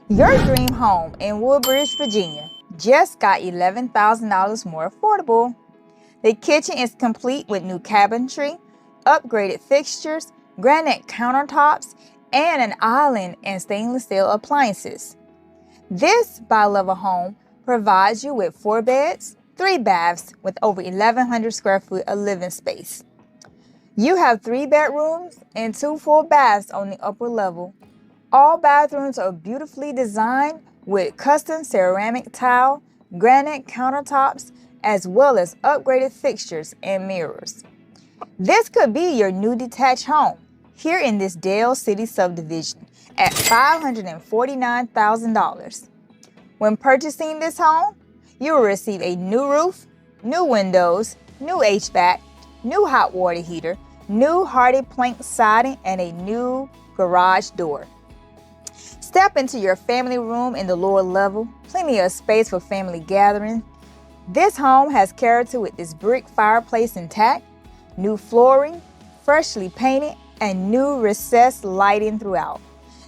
Your dream home in Woodbridge, Virginia just got $11,000 more affordable. The kitchen is complete with new cabinetry, upgraded fixtures, granite countertops, and an island and stainless steel appliances. This bi-level home provides you with 4 beds, 3 baths with over 1,100 square feet of living space. You have 3 bedrooms and 2 full baths on the upper level. All bathrooms are beautifully designed with custom ceramic tile, granite countertops, as well as upgraded fixtures and mirrors. This could be your new detached home here in this Dale City Subdivision at $549,000. When purchasing this home, you will receive a new roof, new windows, new HVAC, new hot water heater, new hardy plank siding, and a new garage door. Step into your family room in the lower level, plenty of space for family gatherings. This home has character with its brick fireplace intact, new flooring, freshly painted, and new recessed lighting throughout.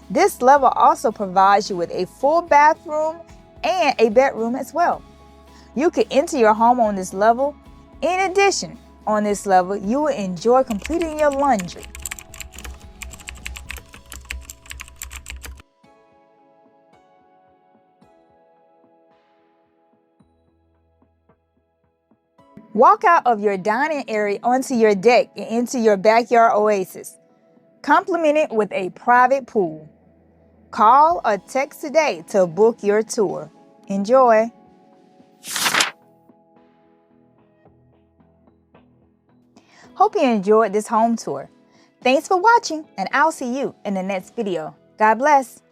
This level also provides you with a full bathroom and a bedroom as well. You can enter your home on this level. In addition, on this level, you will enjoy completing your laundry. Walk out of your dining area onto your deck and into your backyard oasis, complemented with a private pool. Call or text today to book your tour. Enjoy! Hope you enjoyed this home tour. Thanks for watching, and I'll see you in the next video. God bless.